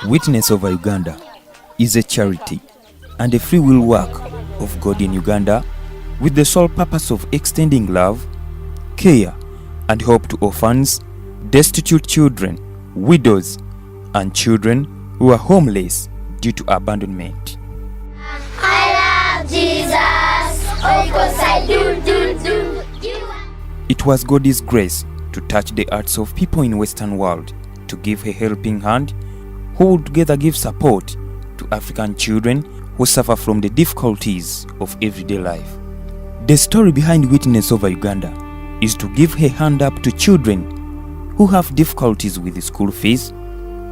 Witness Over Uganda is a charity and a free will work of God in Uganda with the sole purpose of extending love, care, and hope to orphans, destitute children, widows, and children who are homeless due to abandonment. I love Jesus, of course I do. It was God's grace to touch the hearts of people in Western world to give a helping hand, who would together give support to African children who suffer from the difficulties of everyday life. The story behind Witness Over Uganda is to give a hand up to children who have difficulties with school fees,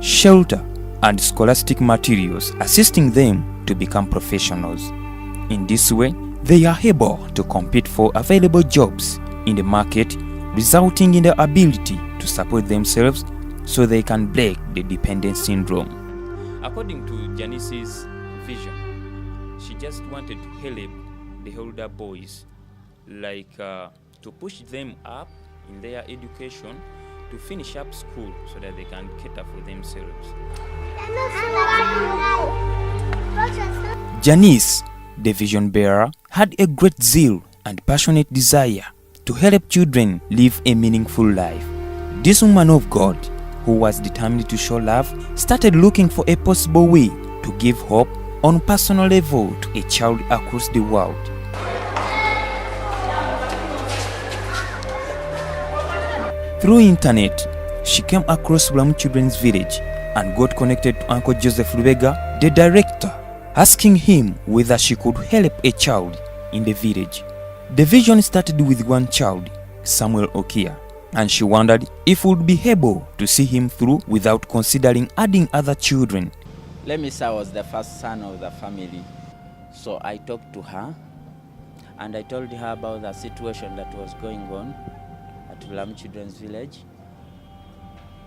shelter, and scholastic materials, assisting them to become professionals. In this way, they are able to compete for available jobs in the market, resulting in their ability to support themselves so they can break the dependence syndrome. According to Janice's vision, she just wanted to help the older boys, to push them up in their education, to finish up school so that they can cater for themselves. Janice, the vision bearer, had a great zeal and passionate desire to help children live a meaningful life. This woman of God, who was determined to show love, started looking for a possible way to give hope on personal level to a child across the world. Through internet, she came across Bulamu Children's Village and got connected to Uncle Joseph Rubega, the director, asking him whether she could help a child in the village. The vision started with one child, Samuel Okia, and she wondered if we would be able to see him through without considering adding other children. Let me say I was the first son of the family. So I talked to her and I told her about the situation that was going on at Bulamu Children's Village.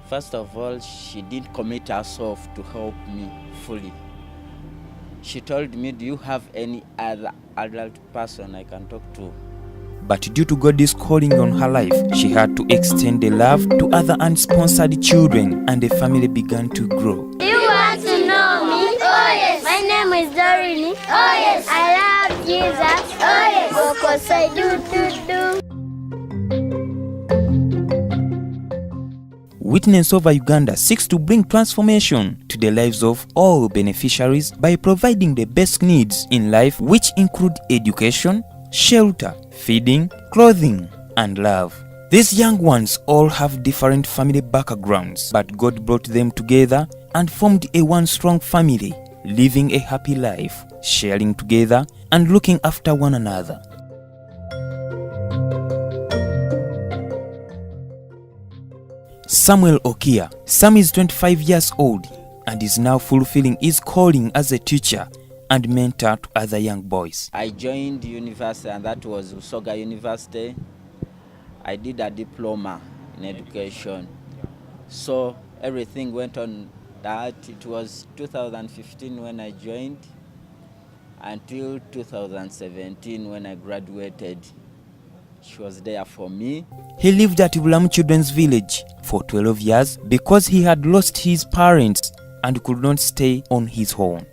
First of all, she did commit herself to help me fully. She told me, do you have any other adult person I can talk to? But due to God's calling on her life, she had to extend the love to other unsponsored children, and the family began to grow. Do you want to know me? Oh yes. My name is Dorini. Oh yes. I love Jesus. Oh yes. Of course I do. Witness Over Uganda seeks to bring transformation to the lives of all beneficiaries by providing the basic needs in life, which include education, shelter, feeding, clothing, and love. These young ones all have different family backgrounds, but God brought them together and formed a one strong family, living a happy life, sharing together and looking after one another. Samuel Okia. Sam is 25 years old and is now fulfilling his calling as a teacher and mentor to other young boys. I joined university, and that was Usoga University. I did a diploma in education. So everything went on that. It was 2015 when I joined until 2017 when I graduated. She was there for me. He lived at Bulamu Children's Village for 12 years because he had lost his parents and could not stay on his own.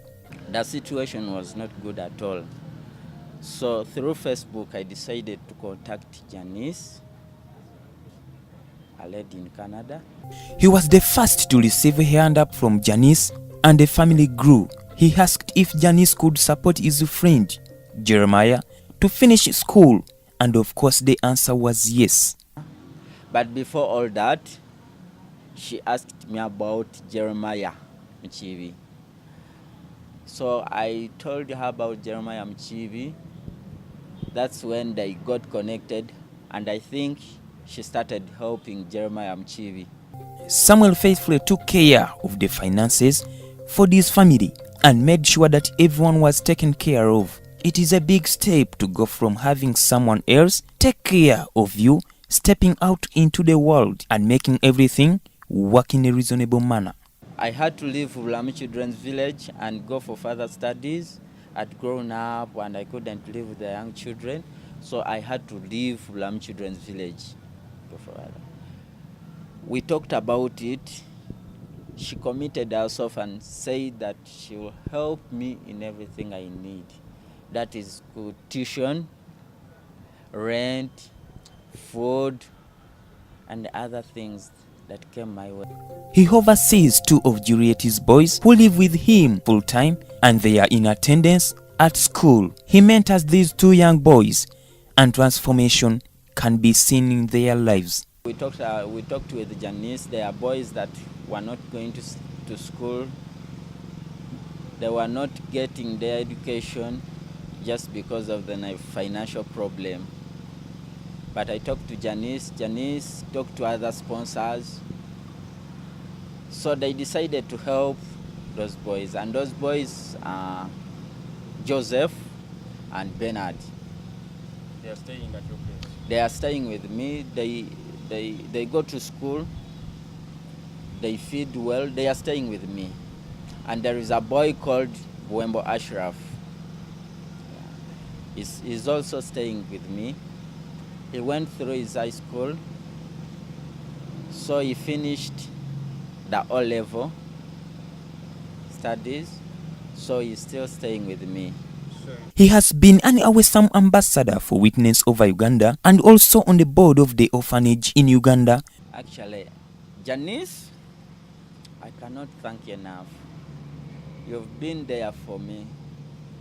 The situation was not good at all. So through Facebook, I decided to contact Janice, a lady in Canada. He was the first to receive a hand up from Janice, and the family grew. He asked if Janice could support his friend, Jeremiah, to finish school, and of course the answer was yes. But before all that, she asked me about Jeremiah Mchivi. So I told her about Jeremiah Mchivi. That's when they got connected, and I think she started helping Jeremiah Mchivi. Samuel faithfully took care of the finances for this family and made sure that everyone was taken care of. It is a big step to go from having someone else take care of you, stepping out into the world and making everything work in a reasonable manner. I had to leave Bulamu Children's Village and go for further studies. I'd grown up and I couldn't live with the young children, so I had to leave Bulamu Children's Village. We talked about it she committed herself and said that she will help me in everything I need. That is good tuition, rent, food, and other things that came my way. He oversees 2 of Juliet's boys who live with him full-time and they are in attendance at school. He mentors these 2 young boys and transformation can be seen in their lives. We talked with Janice. There are boys that were not going to school. They were not getting their education just because of the financial problem. But I talked to Janice. Janice talked to other sponsors. So they decided to help those boys. And those boys are Joseph and Bernard. They are staying at your place? They are staying with me. They go to school. They feed well. They are staying with me. And there is a boy called Wembo Ashraf. He's also staying with me. He went through his high school. So he finished the O-level studies. So he's still staying with me. He has been an Awesome ambassador for Witness Over Uganda and also on the board of the orphanage in Uganda. Actually, Janice, I cannot thank you enough. You've been there for me.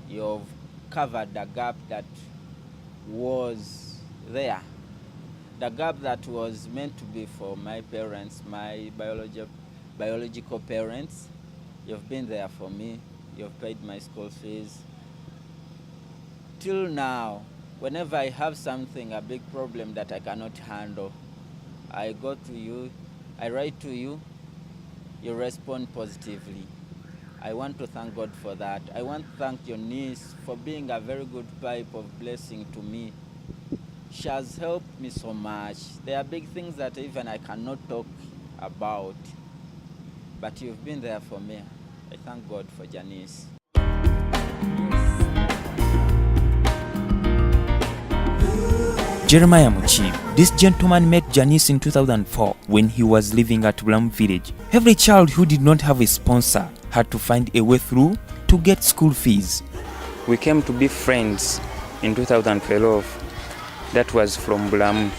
You've covered the gap that was there. The gap that was meant to be for my parents, my biological parents. You've been there for me. You've paid my school fees. Till now, whenever I have something, a big problem that I cannot handle, I go to you, I write to you, you respond positively. I want to thank God for that. I want to thank your niece for being a very good pipe of blessing to me. She has helped me so much. There are big things that even I cannot talk about, but you've been there for me. I thank God for Janice. Jeremiah Muchibi. This gentleman met Janice in 2004 when he was living at Bulamu Village. Every child who did not have a sponsor had to find a way through to get school fees. We came to be friends in 2012. That was from Bulamu.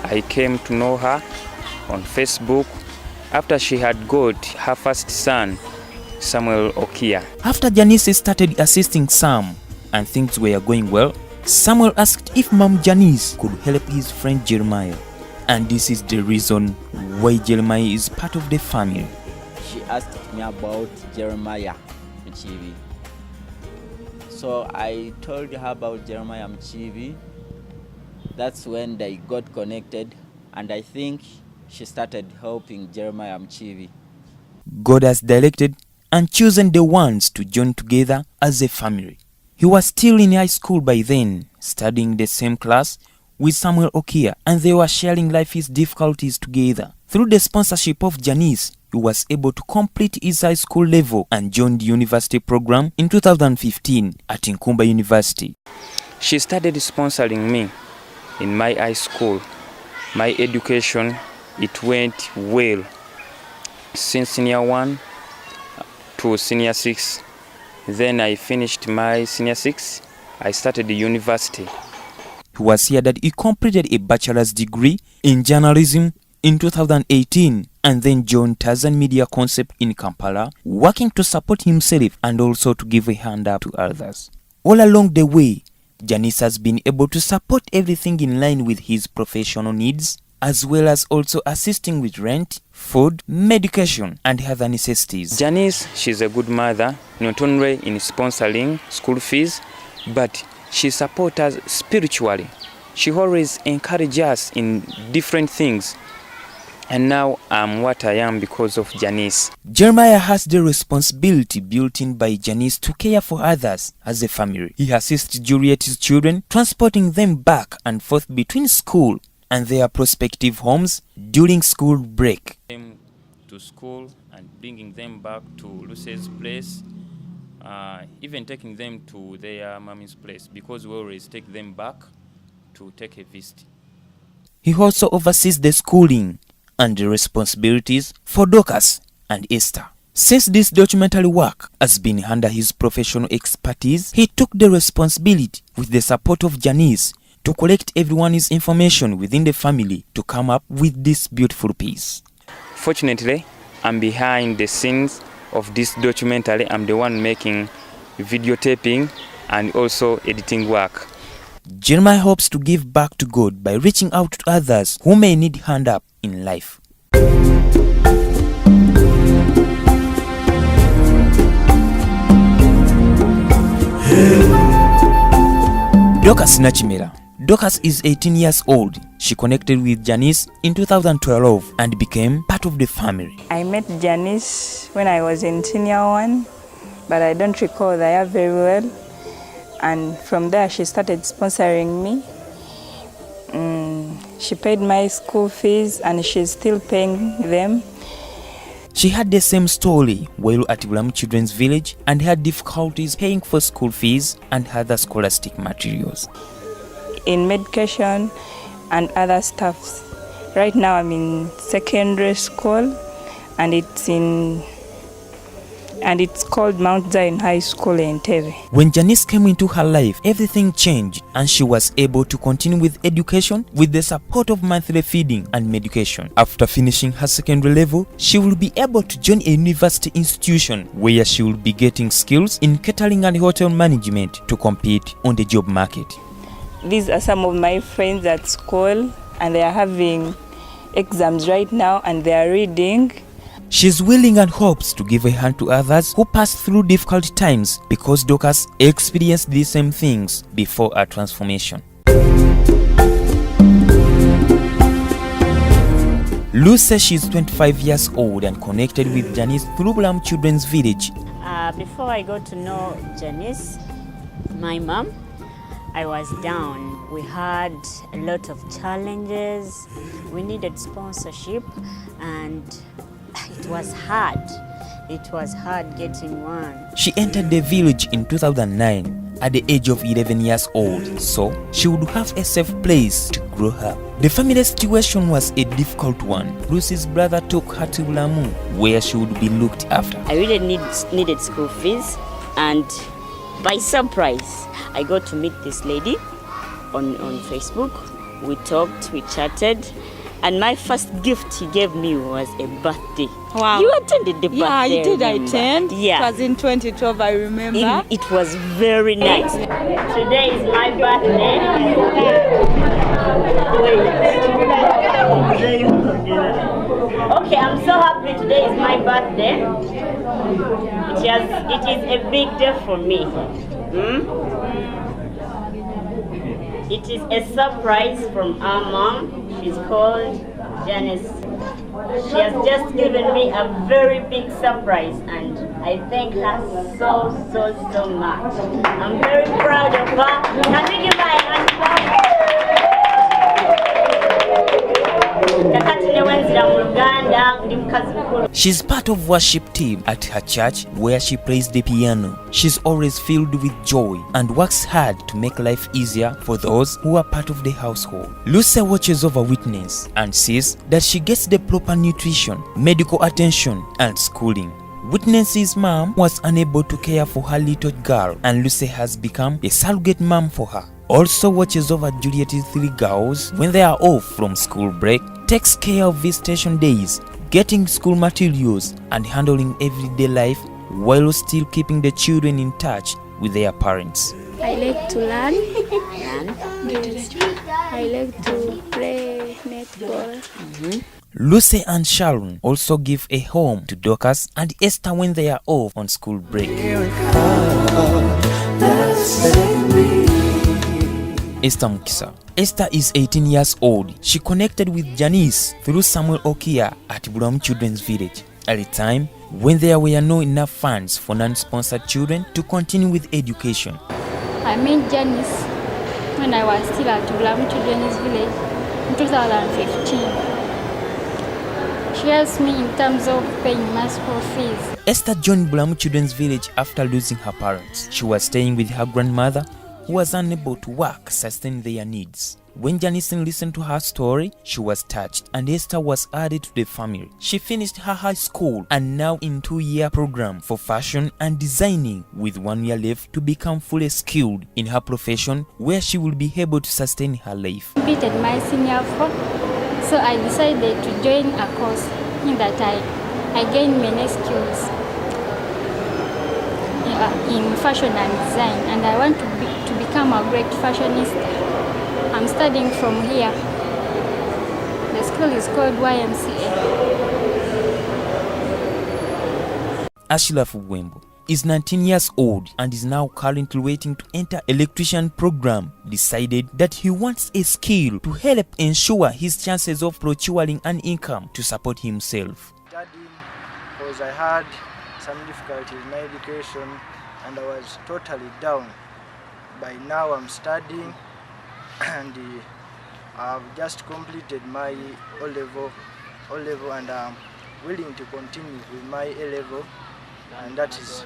I came to know her on Facebook after she had got her first son, Samuel Okia. After Janice started assisting Sam and things were going well, Samuel asked if Mom Janice could help his friend Jeremiah. And this is the reason why Jeremiah is part of the family. She asked me about Jeremiah Muchibi. So I told her about Jeremiah Muchibi. That's when they got connected, and I think she started helping Jeremiah Muchibi. God has directed and chosen the ones to join together as a family. He was still in high school by then, studying the same class with Samuel Okia, and they were sharing life's difficulties together. Through the sponsorship of Janice, he was able to complete his high school level and joined the university program in 2015 at Nkumba University. She started sponsoring me in my high school. My education, it went well. Since senior 1 to senior 6. Then I finished my senior 6. I started the university. It was here that he completed a bachelor's degree in journalism in 2018 and then joined Tarzan Media Concept in Kampala, working to support himself and also to give a hand up to others. All along the way, Janice has been able to support everything in line with his professional needs, as well as also assisting with rent, food, medication, and other necessities. Janice, she's a good mother, not only in sponsoring school fees, but she supports us spiritually. She always encourages us in different things. And now I'm what I am because of Janice. Jeremiah has the responsibility built in by Janice to care for others as a family. He assists Juliet's children, transporting them back and forth between school and their prospective homes during school break. Them to school and bringing them back to Lucy's place, even taking them to their mommy's place, because we always take them back to take a visit. He also oversees the schooling and the responsibilities for Dorcas and Esther. Since this documentary work has been under his professional expertise, he took the responsibility, with the support of Janice, to collect everyone's information within the family to come up with this beautiful piece. Fortunately, I'm behind the scenes of this documentary. I'm the one making videotaping and also editing work. Jeremiah hopes to give back to God by reaching out to others who may need hand up in life. Dorcas Nachimera. Dorcas is 18 years old. She connected with Janice in 2012 and became part of the family. I met Janice when I was in senior 1, but I don't recall the year very well. And from there, she started sponsoring me. She paid my school fees and she's still paying them. She had the same story while at Bulamu Children's Village and had difficulties paying for school fees and other scholastic materials. In medication and other stuffs. Right now I'm in secondary school and it's called Mount Zion High School in Entebbe. When Janice came into her life, everything changed and she was able to continue with education with the support of monthly feeding and medication. After finishing her secondary level, she will be able to join a university institution where she will be getting skills in catering and hotel management to compete on the job market. These are some of my friends at school and they are having exams right now and they are reading. She's willing and hopes to give a hand to others who pass through difficult times because Dorcas experienced the same things before her transformation. Lou says she's 25 years old and connected with Janice through Bulamu Children's Village. Before I got to know Janice, my mom, I was down. We had a lot of challenges. We needed sponsorship and it was hard. It was hard getting one. She entered the village in 2009 at the age of 11 years old, so she would have a safe place to grow up. The family situation was a difficult one. Lucy's brother took her to Bulamu, where she would be looked after. I really needed school fees, and by surprise, I got to meet this lady on Facebook. We talked, we chatted. And my first gift he gave me was a birthday. Wow. You attended the birthday? Yeah, I did attend. Yeah. It was in 2012, I remember. It was very nice. Today is my birthday. Okay, I'm so happy today is my birthday. It is a big day for me. It is a surprise from our mom. She's called Janice. She has just given me a very big surprise and I thank her so much. I'm very proud of her. Can we give her a hand clap? She's part of worship team at her church where she plays the piano. She's always filled with joy and works hard to make life easier for those who are part of the household. Lucy watches over Witness and sees that she gets the proper nutrition, medical attention and schooling. Witness's mom was unable to care for her little girl and Lucy has become a surrogate mom for her. Also watches over Juliet's 3 girls when they are off from school break, takes care of visitation days, getting school materials and handling everyday life while still keeping the children in touch with their parents. I like to learn. I like to play netball. Lucy and Sharon also give a home to Dorcas and Esther when they are off on school break. Esther Mukisa. Esther is 18 years old. She connected with Janice through Samuel Okia at Bulamu Children's Village at a time when there were no enough funds for non-sponsored children to continue with education. I met Janice when I was still at Bulamu Children's Village in 2015. She helps me in terms of paying my school fees. Esther joined Bulamu Children's Village after losing her parents. She was staying with her grandmother who was unable to work, sustain their needs. When Janice listened to her story, she was touched and Esther was added to the family. She finished her high school and now in 2-year program for fashion and designing with 1 year left to become fully skilled in her profession where she will be able to sustain her life. Completed my senior 4, so I decided to join a course in that I gained many skills in fashion and design, and I want to become a great fashionista. I'm studying from here. The school is called YMCA. Ashlaf Wembo is 19 years old and is now currently waiting to enter electrician program. Decided that he wants a skill to help ensure his chances of procuring an income to support himself. Studying because I had some difficulty in my education and I was totally down. By now I'm studying and I've just completed my O-level and I'm willing to continue with my A-level, and that is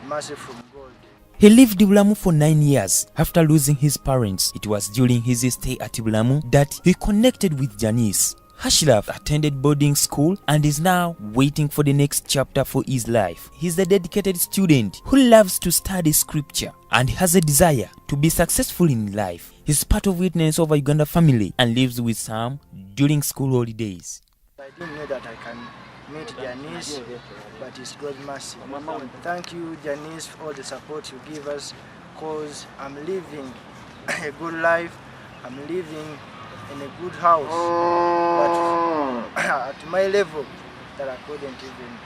mercy from God. He lived in Bulamu for 9 years. After losing his parents, it was during his stay at Bulamu that he connected with Janice. Ashlaf attended boarding school and is now waiting for the next chapter for his life. He's a dedicated student who loves to study scripture and has a desire to be successful in life. He's part of Witness Over Uganda family and lives with Sam during school holidays. I didn't know that I can meet Janice, but it's God's mercy. Thank you, Janice, for all the support you give us, because I'm living a good life. I'm living in a good house, but at my level that I couldn't even.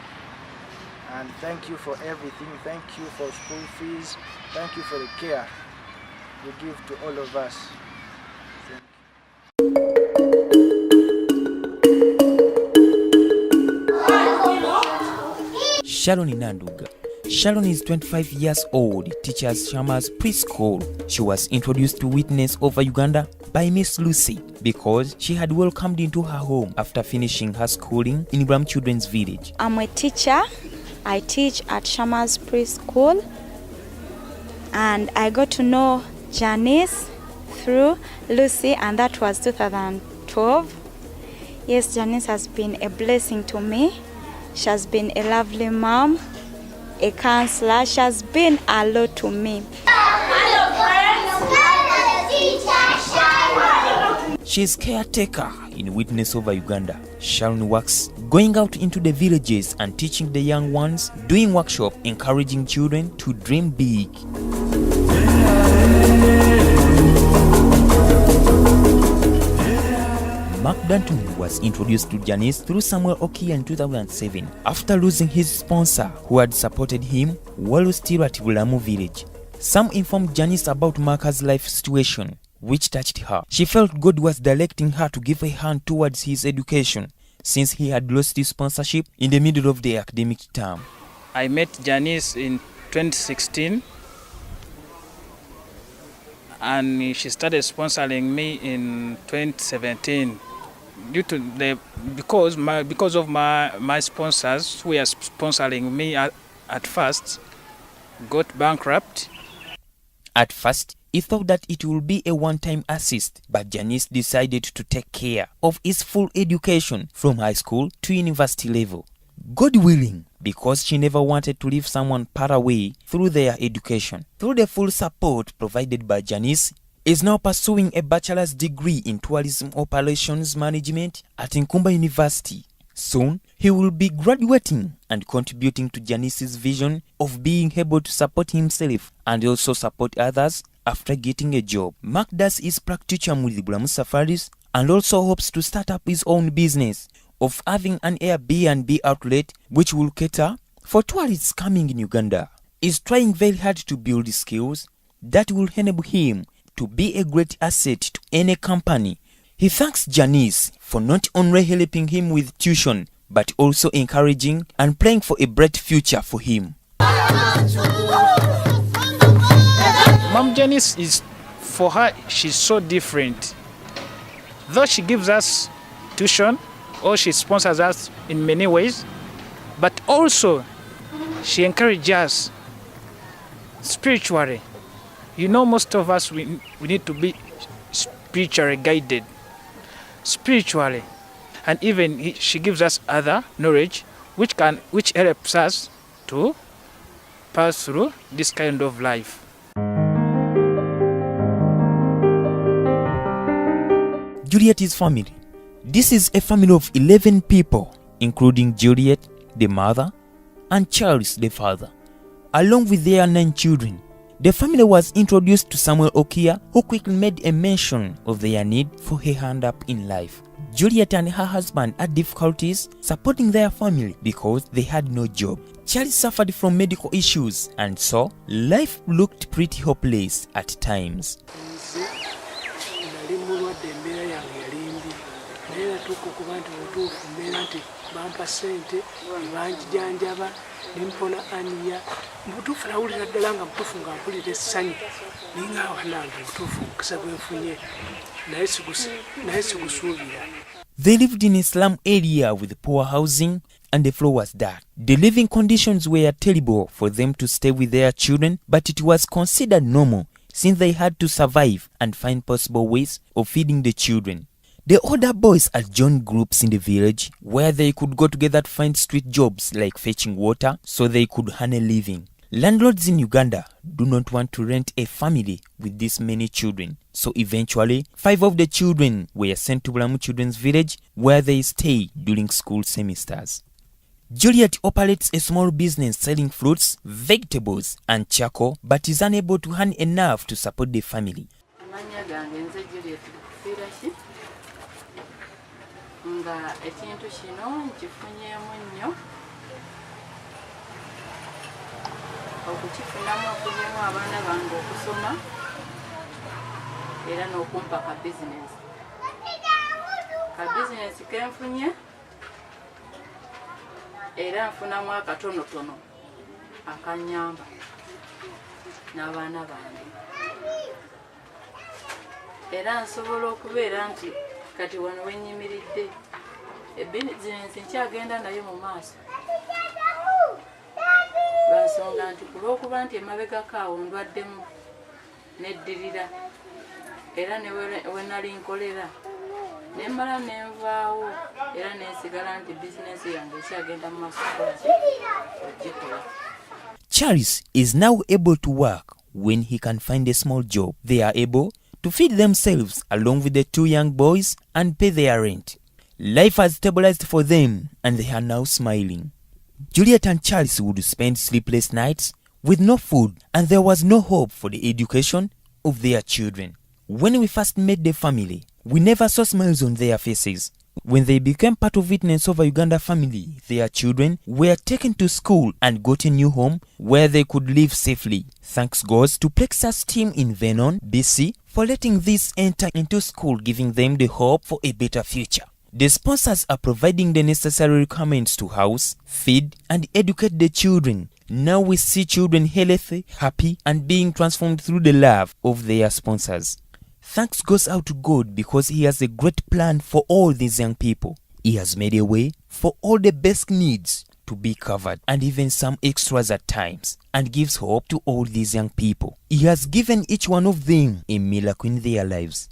And thank you for everything. Thank you for school fees. Thank you for the care you give to all of us. Sharon Inanduga. Sharon is 25 years old, teaches Shamas preschool. She was introduced to Witness Over Uganda by Miss Lucy because she had welcomed into her home after finishing her schooling in Bulamu Children's Village. I'm a teacher. I teach at Shamas preschool, and I got to know Janice through Lucy, and that was 2012. Yes, Janice has been a blessing to me. She has been a lovely mom, a counselor. She has been a lot to me. She is caretaker in Witness Over Uganda. Sharon works going out into the villages and teaching the young ones, doing workshop, encouraging children to dream big. Mark Danton was introduced to Janice through Samuel Okia in 2007 after losing his sponsor who had supported him while still at Bulamu village. Sam informed Janice about Mark's life situation, which touched her. She felt God was directing her to give a hand towards his education since he had lost his sponsorship in the middle of the academic term. I met Janice in 2016 and she started sponsoring me in 2017. Because of my sponsors who were sponsoring me at first got bankrupt. At first, he thought that it would be a one-time assist, but Janice decided to take care of his full education from high school to university level. God willing, because she never wanted to leave someone far away through their education. Through the full support provided by Janice, is now pursuing a bachelor's degree in tourism operations management at Nkumba University. Soon, he will be graduating and contributing to Janice's vision of being able to support himself and also support others after getting a job. Mark does his practicum with Bulamu Safaris and also hopes to start up his own business of having an Airbnb outlet which will cater for tourists coming in Uganda. He's trying very hard to build skills that will enable him to be a great asset to any company. He thanks Janice for not only helping him with tuition, but also encouraging and praying for a bright future for him. Mom Janice is, for her, she's so different. Though she gives us tuition, or she sponsors us in many ways, but also she encourages us spiritually. You know, most of us, we need to be spiritually guided, spiritually, and even she gives us other knowledge which helps us to pass through this kind of life. Juliet's family. This is a family of 11 people, including Juliet, the mother, and Charles, the father, along with their 9 children. The family was introduced to Samuel Okia, who quickly made a mention of their need for a hand up in life. Juliet and her husband had difficulties supporting their family because they had no job. Charles suffered from medical issues, and so life looked pretty hopeless at times. Nimpona aniya mbutufu nawulira ddala nga mutufu nga mpulira essanyu ninga wanange mutufu mukisa gwenfunye naye sigusuubira. They lived in a slum area with poor housing and the floor was dark. The living conditions were terrible for them to stay with their children, but it was considered normal since they had to survive and find possible ways of feeding the children. The older boys had joined groups in the village where they could go together to find street jobs like fetching water so they could earn a living. Landlords in Uganda do not want to rent a family with this many children, so eventually 5 of the children were sent to Bulamu Children's Village where they stay during school semesters. Juliet operates a small business selling fruits, vegetables and charcoal, but is unable to earn enough to support the family. Nga ekintu kino nkifunyeemu nnyo okukifunamu okugyemu abaana bange okusoma era n'okumpa ka bizinesi kenfunye era nfunamu akatonotono akanyamba n'abaana bange era nsobola okubeera nti kati wano wenyimiridde ebizinesi nkyagenda nayo mu maaso lwansonga nti kulw'okuba nti emabegako awo ndwaddemu neddirira era we nali nkolera nemmala nenvaawo era nensigala nti bizinesi yange ekyagenda mu maaso ogikola. Charles is now able to work when he can find a small job. They are able to feed themselves along with the 2 young boys and pay their rent. Life has stabilized for them and they are now smiling. Juliet and Charles would spend sleepless nights with no food and there was no hope for the education of their children. When we first met the family, we never saw smiles on their faces. When they became part of Witness Over Uganda family, their children were taken to school and got a new home where they could live safely. Thanks goes to Plexus team in Vernon, BC, for letting this enter into school, giving them the hope for a better future. The sponsors are providing the necessary requirements to house, feed, and educate the children. Now we see children healthy, happy, and being transformed through the love of their sponsors. Thanks goes out to God because He has a great plan for all these young people. He has made a way for all the basic needs to be covered and even some extras at times, and gives hope to all these young people. He has given each one of them a miracle in their lives.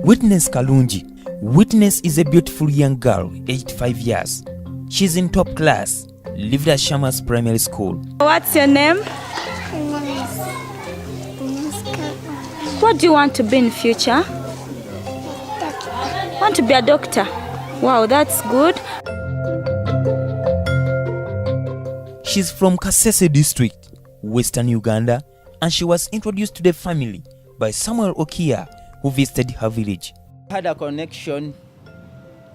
Witness Kalunji. Witness is a beautiful young girl, aged 5 years. She's in top class, lived at Shamas Primary School. What's your name? What do you want to be in future? Want to be a doctor? Wow, that's good. She's from Kasese district, Western Uganda, and she was introduced to the family by Samuel Okia, who visited her village. I had a connection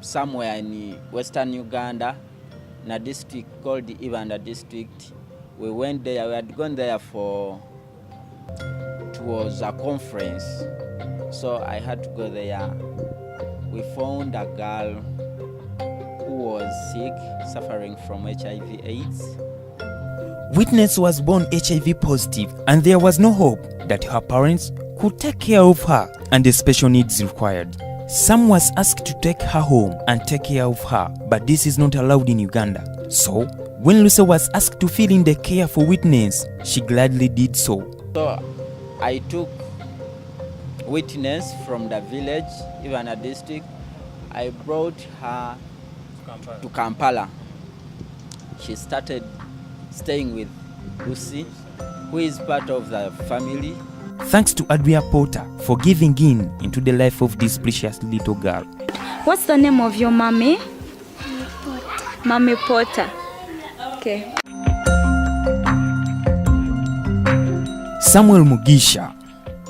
somewhere in Western Uganda, in a district called the Ibanda district. We went there, we had gone there towards a conference, so I had to go there. We found a girl who was sick, suffering from HIV/AIDS. Witness was born HIV positive, and there was no hope that her parents could take care of her and the special needs required. Sam was asked to take her home and take care of her, but this is not allowed in Uganda. So, when Lucy was asked to fill in the care for Witness, she gladly did so. So, I took Witness from the village, even a district. I brought her to Kampala. She started staying with Lucy, who is part of the family. Thanks to Adria Porter for giving in into the life of this precious little girl. What's the name of your mommy? Mommy Porter. Okay. Samuel Mugisha.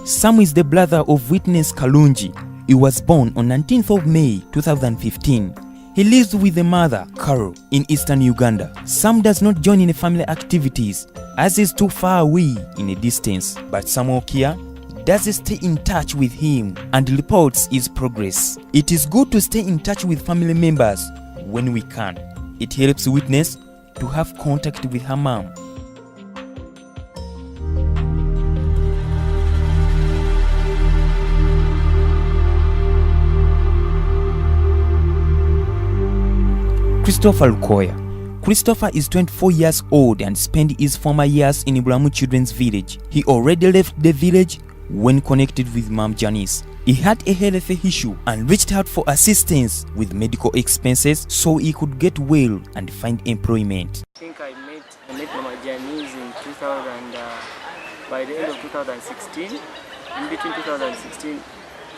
Sam is the brother of Witness Kalungi. He was born on 19th of May 2015. He lives with the mother, Carol, in eastern Uganda. Sam does not join in the family activities as he's too far away in a distance. But Samuel Kia does stay in touch with him and reports his progress. It is good to stay in touch with family members when we can. It helps Witness to have contact with her mom. Christopher Lukoya. Christopher is 24 years old and spent his former years in Ibulamu Children's Village. He already left the village when connected with Mom Janice. He had a health issue and reached out for assistance with medical expenses so he could get well and find employment. I think I met Mama Janice in 2000, by the end of 2016. In between 2016,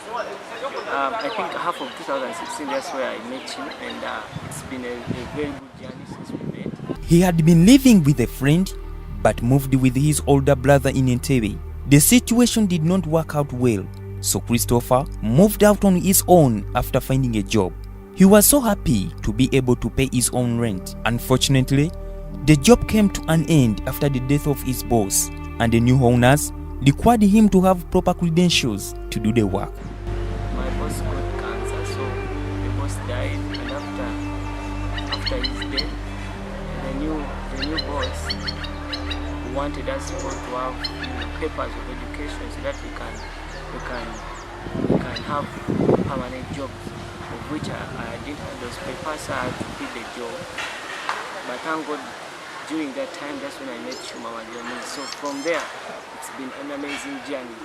I think half of 2016, that's where I met him, and it's been a very good journey since we met. He had been living with a friend but moved with his older brother in Entebbe. The situation did not work out well, so Christopher moved out on his own after finding a job. He was so happy to be able to pay his own rent. Unfortunately, the job came to an end after the death of his boss, and the new owners required him to have proper credentials to do the work. My boss got cancer, so the boss died, and after his death, the new boss wanted us all to have papers of education so that we can have permanent jobs, of which I didn't have those papers, so I had to quit the job. But thank God, during that time, that's when I met Mama Janice. So from there, it's been an amazing journey.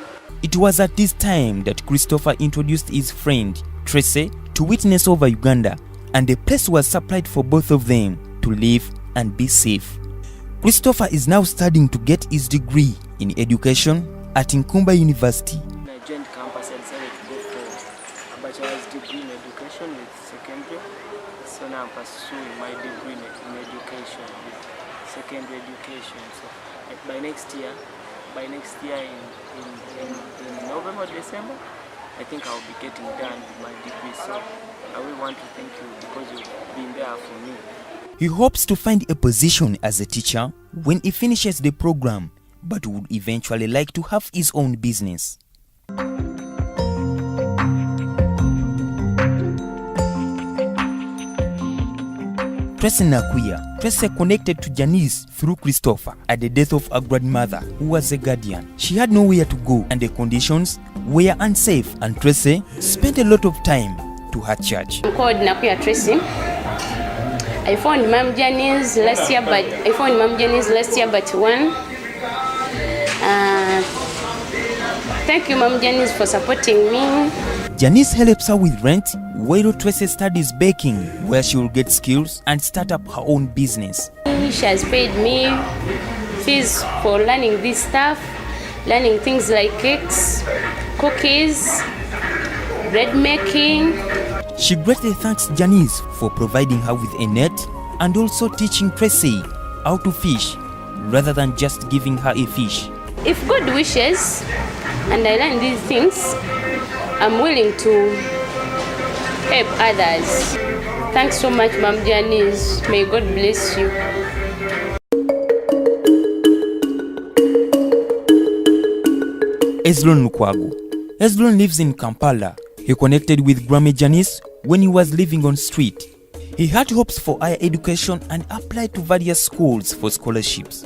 It was at this time that Christopher introduced his friend, Tracy, to Witness over Uganda, and a place was supplied for both of them to live and be safe. Christopher is now studying to get his degree in education at Nkumba University. I joined campus and decided to go for a bachelor's degree in education with secondary. So now I'm pursuing my degree in education with secondary education. So by next year in November, December, I think I'll be getting done with my degree. So I will want to thank you because you've been there for me. He hopes to find a position as a teacher when he finishes the program, but would eventually like to have his own business. Tracy Nakuya. Tracy connected to Janice through Christopher at the death of her grandmother, who was a guardian. She had nowhere to go and the conditions were unsafe, and Tracy spent a lot of time to her church. I'm called Nakuya Tracy. I found Mom Janice last year, but one. Thank you, Mom Janice, for supporting me. Janice helps her with rent, while Tracy studies baking, where she will get skills and start up her own business. She has paid me fees for learning this stuff, learning things like cakes, cookies, bread making. She greatly thanks Janice for providing her with a net and also teaching Tracy how to fish rather than just giving her a fish. If God wishes and I learn these things, I'm willing to help others. Thanks so much, Mom Janice. May God bless you. Eslon Lukwago. Eslon lives in Kampala. He connected with Grammy Janice when he was living on street. He had hopes for higher education and applied to various schools for scholarships.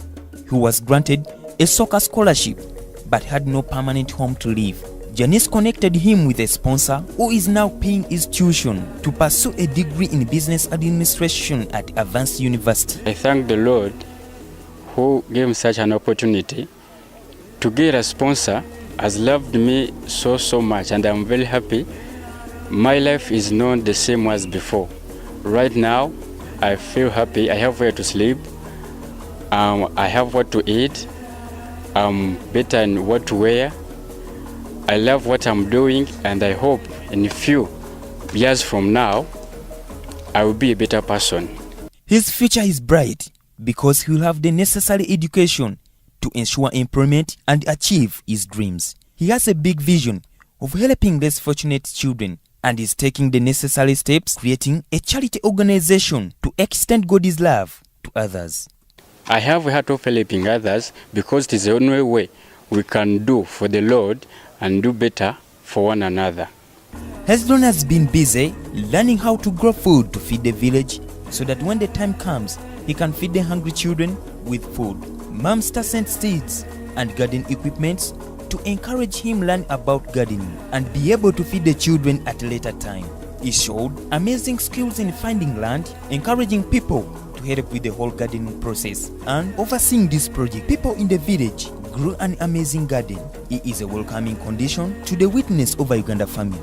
He was granted a soccer scholarship but had no permanent home to live. Janice connected him with a sponsor who is now paying his tuition to pursue a degree in business administration at Advanced University. I thank the Lord who gave me such an opportunity to get a sponsor. Has loved me so much, and I'm very happy. My life is not the same as before. Right now, I feel happy. I have where to sleep. I have what to eat. I'm better in what to wear. I love what I'm doing, and I hope in a few years from now, I will be a better person. His future is bright because he will have the necessary education to ensure employment and achieve his dreams. He has a big vision of helping less fortunate children and is taking the necessary steps, creating a charity organization to extend God's love to others. I have a heart of helping others because it is the only way we can do for the Lord and do better for one another. Hezron has been busy learning how to grow food to feed the village so that when the time comes, he can feed the hungry children with food. Mamster sent seeds and garden equipment to encourage him learn about gardening and be able to feed the children at a later time. He showed amazing skills in finding land, encouraging people to help with the whole gardening process, and overseeing this project. People in the village grew an amazing garden. He is a welcoming condition to the Witness Over Uganda family.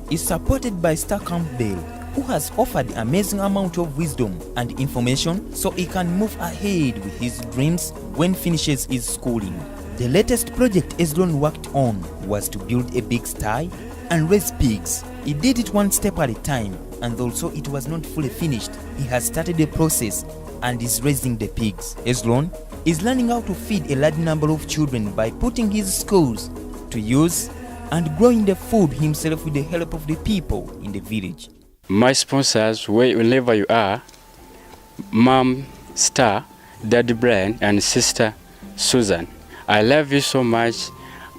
He is supported by Star Campbell, who has offered amazing amount of wisdom and information so he can move ahead with his dreams when finishes his schooling. The latest project Hezron worked on was to build a big sty and raise pigs. He did it one step at a time, and although it was not fully finished, he has started the process and is raising the pigs. Hezron is learning how to feed a large number of children by putting his skills to use and growing the food himself with the help of the people in the village. My sponsors, wherever you are, Mom Star, Daddy Brian, and Sister Susan, I love you so much,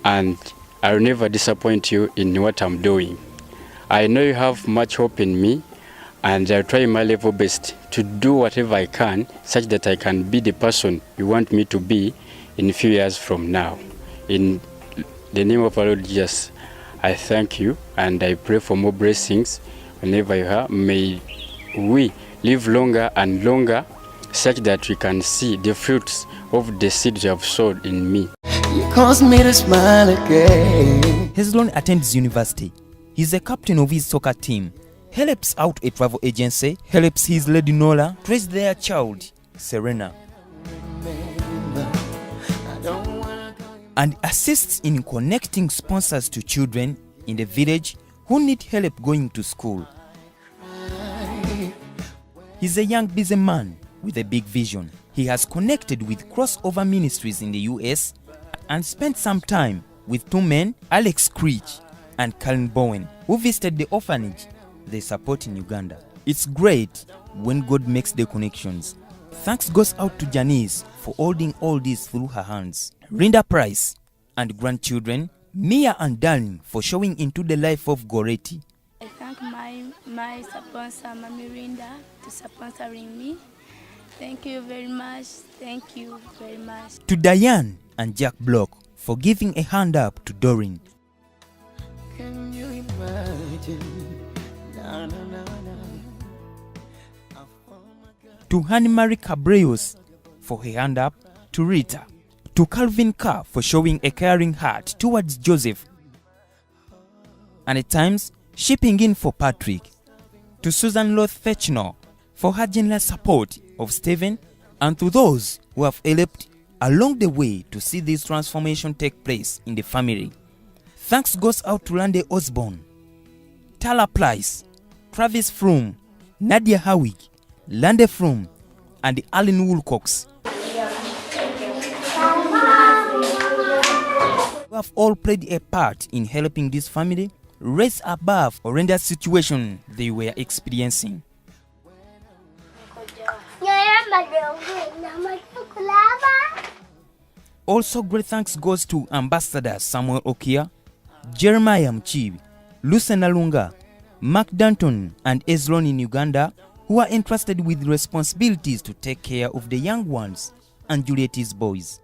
and I'll never disappoint you in what I'm doing. I know you have much hope in me, and I'll try my level best to do whatever I can such that I can be the person you want me to be in a few years from now. In the name of our Lord Jesus, I thank you, and I pray for more blessings whenever you are. May we live longer and longer such that we can see the fruits of the seeds you have sowed in me. You caused me to smile again. Hezron attends university. He's a captain of his soccer team, helps out a travel agency, helps his lady Nola raise their child, Serena, and assists in connecting sponsors to children in the village who need help going to school. He's a young busy man with a big vision. He has connected with crossover ministries in the US and spent some time with two men, Alex Creech and Karen Bowen, who visited the orphanage they support in Uganda. It's great when God makes the connections. Thanks goes out to Janice for holding all this through her hands. Rinda Price and grandchildren, Mia and Darling, for showing into the life of Goretti. I thank my sponsor, Mami Rinda, for sponsoring me. Thank you very much. Thank you very much. To Diane and Jack Block for giving a hand up to Doreen. Can you imagine? Na, na, na, na. To Hanny-Marie Cabreos for her hand up to Rita. To Calvin Carr for showing a caring heart towards Joseph, and at times shipping in for Patrick. To Susan Loth Fetchner for her generous support of Stephen, and to those who have helped along the way to see this transformation take place in the family. Thanks goes out to Randy Osborne, Tala Price, Travis Froome, Nadia Howick, Lande Froome, and Alan Woolcox, who have all played a part in helping this family rise above the horrendous situation they were experiencing. Also, great thanks goes to Ambassador Samuel Okia, Jeremiah Mchibi, Lucena Lunga, Mark Danton, and Hezron in Uganda, who are entrusted with responsibilities to take care of the young ones and Juliet's boys.